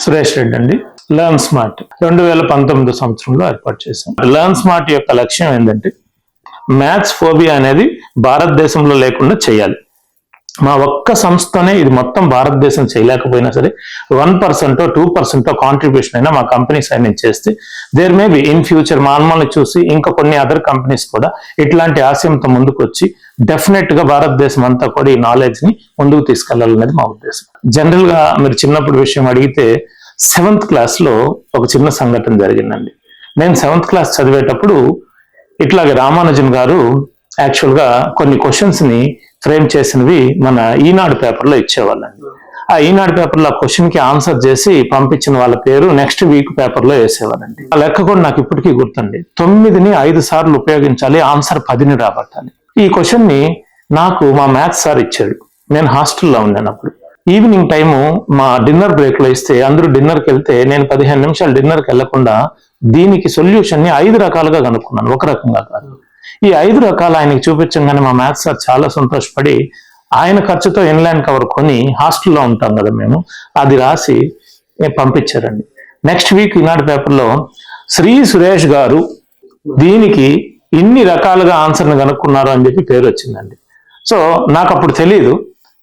సురేష్ రెడ్డి అండి. Learn smart 2019 సంవత్సరంలో ఏర్పాటు చేశాం. లెర్న్ స్మార్ట్ యొక్క లక్ష్యం ఏంటంటే మ్యాథ్స్ ఫోబియా అనేది భారతదేశంలో లేకుండా చేయాలి. మా ఒక్క సంస్థనే ఇది మొత్తం భారతదేశం చేయలేకపోయినా సరే 1% 2% కాంట్రిబ్యూషన్ అయినా మా కంపెనీస్ అయినా చేస్తే there may be in future మా అమ్మల్ని చూసి ఇంకా కొన్ని అదర్ కంపెనీస్ కూడా ఇట్లాంటి ఆశయంతో ముందుకు వచ్చి డెఫినెట్ గా భారతదేశం అంతా కూడా ఈ నాలెడ్జ్ ని ముందుకు తీసుకెళ్లాలనేది మా ఉద్దేశం. జనరల్ గా మీరు చిన్నప్పుడు విషయం అడిగితే 7th క్లాస్ లో ఒక చిన్న సంఘటన జరిగిందండి. నేను 7th క్లాస్ చదివేటప్పుడు ఇట్లాగే రామానుజన్ గారు యాక్చువల్ గా కొన్ని క్వశ్చన్స్ ని ఫ్రేమ్ చేసినవి మన ఈనాడు పేపర్లో ఇచ్చేవాళ్ళండి. ఆ ఈనాడు పేపర్లో ఆ క్వశ్చన్ కి ఆన్సర్ చేసి పంపించిన వాళ్ళ పేరు నెక్స్ట్ వీక్ పేపర్లో వేసేవాళ్ళండి. ఆ లెక్క కూడా నాకు ఇప్పటికీ గుర్తుంది. 9ని 5 సార్లు ఉపయోగించాలి, ఆన్సర్ 10ని రాబట్టాలి. ఈ క్వశ్చన్ ని నాకు మా మ్యాథ్స్ సార్ ఇచ్చాడు. నేను హాస్టల్లో ఉన్నాను అప్పుడు. ఈవినింగ్ టైము మా డిన్నర్ బ్రేక్ లో ఇస్తే అందరూ డిన్నర్కి వెళ్తే నేను 15 నిమిషాలు డిన్నర్కి వెళ్లకుండా దీనికి సొల్యూషన్ ని 5 రకాలుగా కనుక్కున్నాను, ఒక రకంగా కాదు. ఈ 5 రకాలు ఆయనకి చూపించగానే మా మ్యాథ్స్ సార్ చాలా సంతోషపడి ఆయన ఖర్చుతో ఇన్లాండ్ కవర్ కొని హాస్టల్లో ఉంటాం కదా మేము, అది రాసి పంపించారండి. నెక్స్ట్ వీక్ ఈనాడు పేపర్లో శ్రీ సురేష్ గారు దీనికి ఇన్ని రకాలుగా ఆన్సర్ని కనుక్కున్నారు అని చెప్పి పేరు వచ్చిందండి. సో నాకు అప్పుడు తెలియదు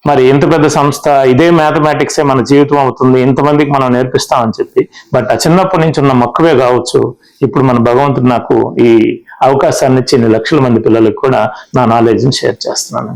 మరి ఇంత పెద్ద సంస్థ ఇదే మ్యాథమెటిక్సే మన జీవితం అవుతుంది, ఇంతమందికి మనం నేర్పిస్తామని చెప్పి. బట్ ఆ చిన్నప్పటి నుంచి ఉన్న మక్కువే కావచ్చు, ఇప్పుడు మన భగవంతుడు నాకు ఈ అవకాశాన్ని ఇచ్చి 1,00,000 మంది పిల్లలకు కూడా నా నాలెడ్జ్ని షేర్ చేస్తున్నాను.